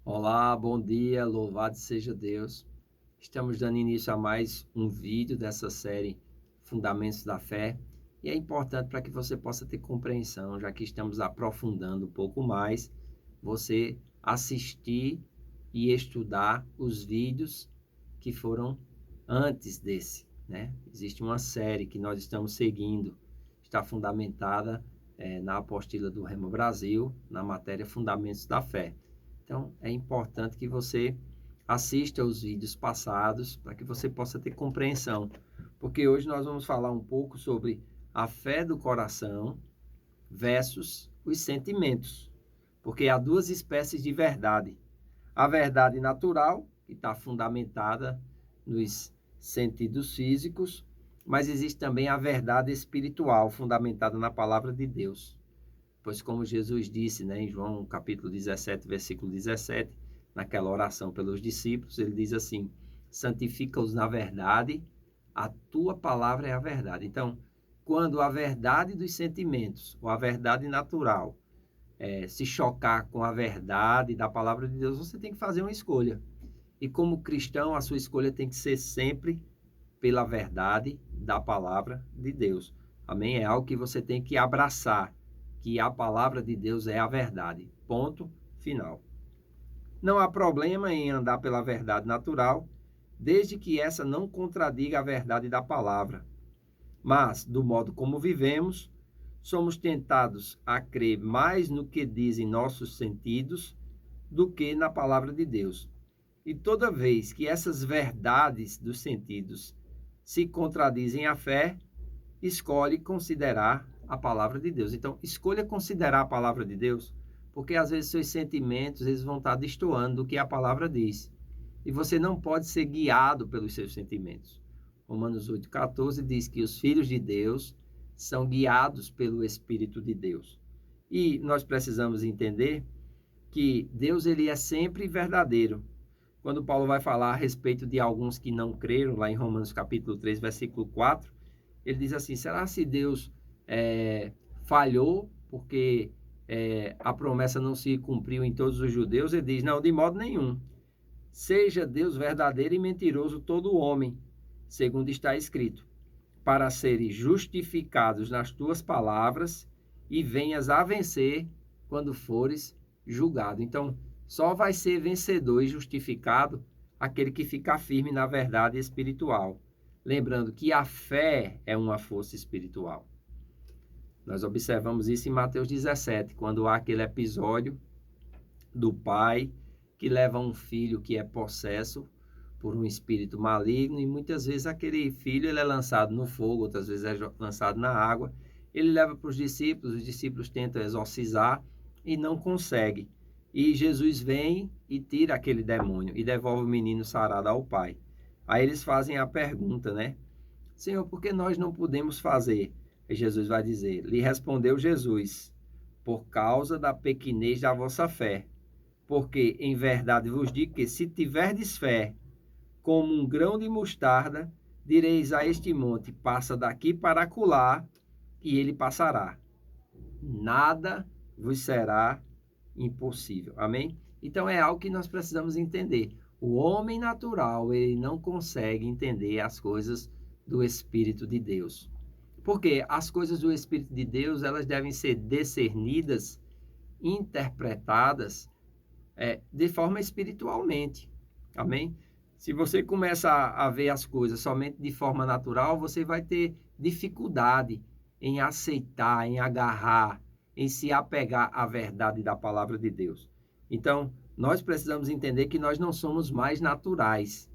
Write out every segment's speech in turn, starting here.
Olá, bom dia, louvado seja Deus. Estamos dando início a mais um vídeo dessa série Fundamentos da Fé e é importante para que você possa ter compreensão, já que estamos aprofundando um pouco mais, você assistir e estudar os vídeos que foram antes desse, né? Existe uma série que nós estamos seguindo, está fundamentada na apostila do Rema Brasil, na matéria Fundamentos da Fé. Então, é importante que você assista os vídeos passados para que você possa ter compreensão, porque hoje nós vamos falar um pouco sobre a fé do coração versus os sentimentos, porque há duas espécies de verdade. A verdade natural, que está fundamentada nos sentidos físicos, mas existe também a verdade espiritual, fundamentada na palavra de Deus. Pois como Jesus disse, né, em João capítulo 17, versículo 17, naquela oração pelos discípulos, ele diz assim: santifica-os na verdade, a tua palavra é a verdade. Então, quando a verdade dos sentimentos, ou a verdade natural, se chocar com a verdade da palavra de Deus, você tem que fazer uma escolha. E como cristão, a sua escolha tem que ser sempre pela verdade da palavra de Deus. Amém? É algo que você tem que abraçar, que a palavra de Deus é a verdade. Ponto final. Não há problema em andar pela verdade natural, desde que essa não contradiga a verdade da palavra. Mas, do modo como vivemos, somos tentados a crer mais no que dizem nossos sentidos do que na palavra de Deus. E toda vez que essas verdades dos sentidos se contradizem à fé, escolhe considerar a palavra de Deus. Então, escolha considerar a palavra de Deus, porque às vezes seus sentimentos eles vão estar destoando do que a palavra diz. E você não pode ser guiado pelos seus sentimentos. Romanos 8,14 diz que os filhos de Deus são guiados pelo Espírito de Deus. E nós precisamos entender que Deus ele é sempre verdadeiro. Quando Paulo vai falar a respeito de alguns que não creram, lá em Romanos capítulo 3, versículo 4, ele diz assim: será se Deus falhou porque a promessa não se cumpriu em todos os judeus? Ele diz: não, de modo nenhum. Seja Deus verdadeiro e mentiroso todo homem, segundo está escrito, para seres justificados nas tuas palavras e venhas a vencer quando fores julgado. Então, só vai ser vencedor e justificado aquele que ficar firme na verdade espiritual. Lembrando que a fé é uma força espiritual. Nós observamos isso em Mateus 17, quando há aquele episódio do pai que leva um filho que é possesso por um espírito maligno e muitas vezes aquele filho ele é lançado no fogo, outras vezes é lançado na água. Ele leva para os discípulos tentam exorcizar e não conseguem. E Jesus vem e tira aquele demônio e devolve o menino sarado ao pai. Aí eles fazem a pergunta, né? Senhor, por que nós não podemos fazer? E Jesus vai dizer, lhe respondeu Jesus, por causa da pequenez da vossa fé. Porque em verdade vos digo que se tiverdes fé, como um grão de mostarda, direis a este monte, passa daqui para acolá, e ele passará. Nada vos será impossível. Amém? Então é algo que nós precisamos entender. O homem natural, ele não consegue entender as coisas do Espírito de Deus. Porque as coisas do Espírito de Deus, elas devem ser discernidas, interpretadas de forma espiritualmente. Amém? Se você começa a ver as coisas somente de forma natural, você vai ter dificuldade em aceitar, em agarrar, em se apegar à verdade da palavra de Deus. Então, nós precisamos entender que nós não somos mais naturais.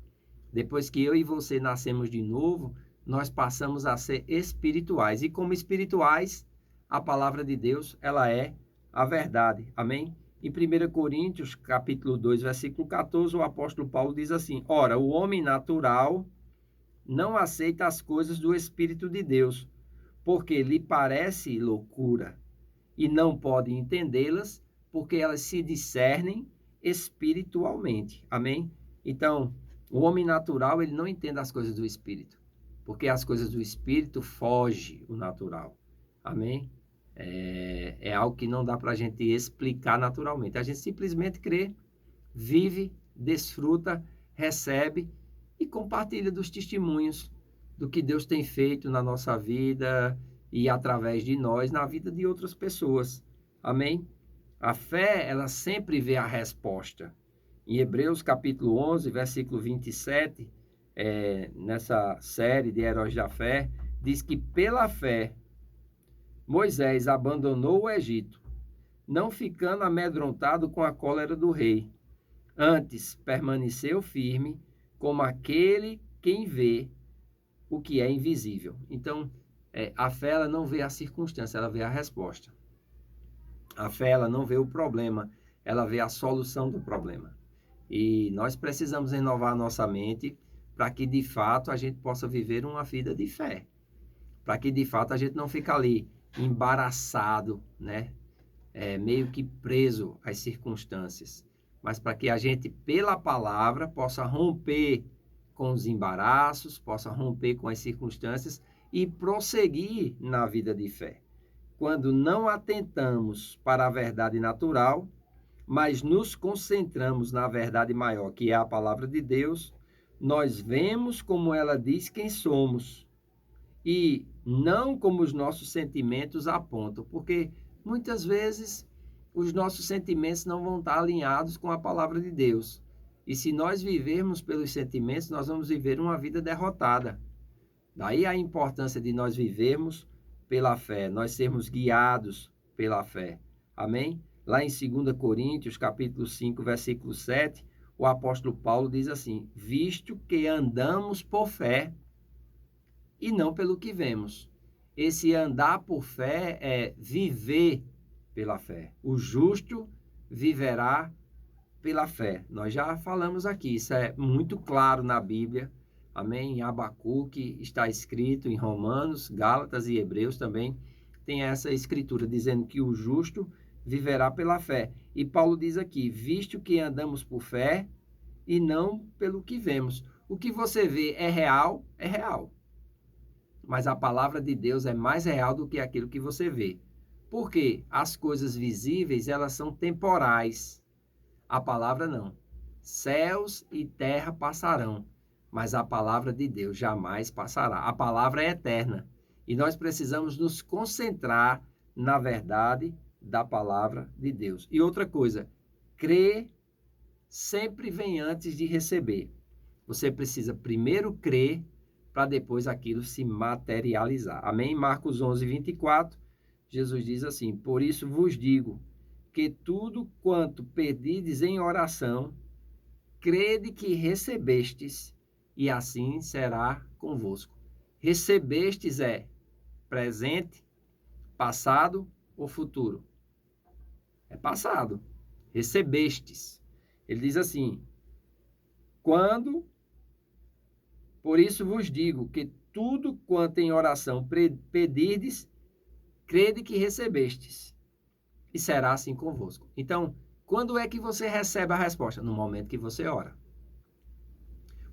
Depois que eu e você nascemos de novo, nós passamos a ser espirituais. E como espirituais, a palavra de Deus, ela é a verdade. Amém? Em 1 Coríntios, capítulo 2, versículo 14, o apóstolo Paulo diz assim: ora, o homem natural não aceita as coisas do Espírito de Deus, porque lhe parece loucura, e não pode entendê-las, porque elas se discernem espiritualmente. Amém? Então, o homem natural, ele não entende as coisas do Espírito, porque as coisas do Espírito fogem o natural. Amém? É algo que não dá para a gente explicar naturalmente. A gente simplesmente crê, vive, desfruta, recebe e compartilha dos testemunhos do que Deus tem feito na nossa vida e através de nós na vida de outras pessoas. Amém? A fé, ela sempre vê a resposta. Em Hebreus capítulo 11, versículo 27, nessa série de Heróis da Fé, diz que pela fé Moisés abandonou o Egito, não ficando amedrontado com a cólera do rei. Antes, permaneceu firme como aquele quem vê o que é invisível. Então, a fé, ela não vê a circunstância, ela vê a resposta. A fé, ela não vê o problema, ela vê a solução do problema. E nós precisamos renovar a nossa mente para que, de fato, a gente possa viver uma vida de fé. Para que, de fato, a gente não fique ali embaraçado, né? Meio que preso às circunstâncias. Mas para que a gente, pela palavra, possa romper com os embaraços, possa romper com as circunstâncias e prosseguir na vida de fé. Quando não atentamos para a verdade natural, mas nos concentramos na verdade maior, que é a palavra de Deus, nós vemos como ela diz quem somos e não como os nossos sentimentos apontam, porque muitas vezes os nossos sentimentos não vão estar alinhados com a palavra de Deus. E se nós vivermos pelos sentimentos, nós vamos viver uma vida derrotada. Daí a importância de nós vivermos pela fé, nós sermos guiados pela fé. Amém? Lá em 2 Coríntios, capítulo 5, versículo 7, o apóstolo Paulo diz assim: visto que andamos por fé e não pelo que vemos. Esse andar por fé é viver pela fé. O justo viverá pela fé. Nós já falamos aqui, isso é muito claro na Bíblia. Amém? Em Abacuque está escrito, em Romanos, Gálatas e Hebreus também tem essa escritura dizendo que o justo viverá pela fé. E Paulo diz aqui, visto que andamos por fé e não pelo que vemos. O que você vê é real, é real. Mas a palavra de Deus é mais real do que aquilo que você vê. Porque as coisas visíveis, elas são temporais. A palavra não. Céus e terra passarão, mas a palavra de Deus jamais passará. A palavra é eterna. E nós precisamos nos concentrar na verdade da palavra de Deus. E outra coisa, crer sempre vem antes de receber. Você precisa primeiro crer para depois aquilo se materializar. Amém? Marcos 11, 24, Jesus diz assim, por isso vos digo que tudo quanto pedides em oração, crede que recebestes, e assim será convosco. Recebestes é presente, passado ou futuro? É passado. Recebestes. Ele diz assim, por isso vos digo que tudo quanto em oração pedirdes, crede que recebestes, e será assim convosco. Então, quando é que você recebe a resposta? No momento que você ora.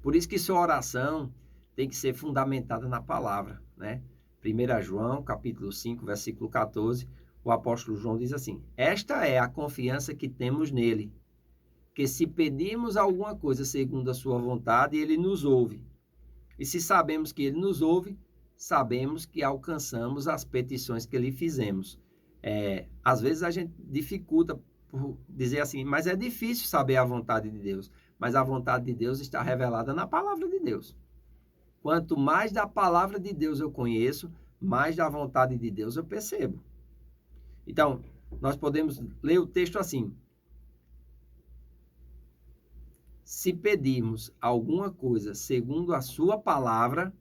Por isso que sua oração tem que ser fundamentada na palavra, né? 1 João, capítulo 5, versículo 14, o apóstolo João diz assim, esta é a confiança que temos nele, que se pedimos alguma coisa segundo a sua vontade, ele nos ouve. E se sabemos que ele nos ouve, sabemos que alcançamos as petições que lhe fizemos. Às vezes a gente dificulta por dizer assim, mas é difícil saber a vontade de Deus. Mas a vontade de Deus está revelada na palavra de Deus. Quanto mais da palavra de Deus eu conheço, mais da vontade de Deus eu percebo. Então, nós podemos ler o texto assim. Se pedirmos alguma coisa segundo a sua palavra,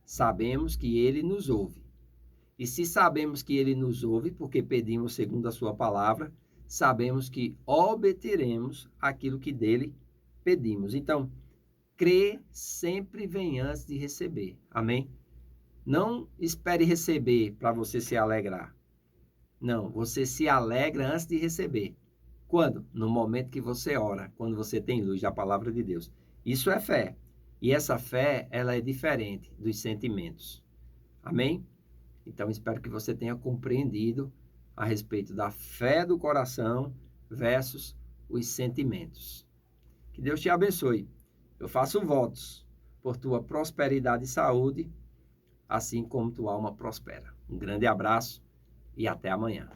sabemos que ele nos ouve. E se sabemos que ele nos ouve, porque pedimos segundo a sua palavra, sabemos que obteremos aquilo que dele pedimos. Então, crer sempre vem antes de receber. Amém? Não espere receber para você se alegrar. Não, você se alegra antes de receber. Quando? No momento que você ora, quando você tem luz da palavra de Deus. Isso é fé. E essa fé, ela é diferente dos sentimentos. Amém? Então, espero que você tenha compreendido a respeito da fé do coração versus os sentimentos. Que Deus te abençoe. Eu faço votos por tua prosperidade e saúde, assim como tua alma prospera. Um grande abraço e até amanhã.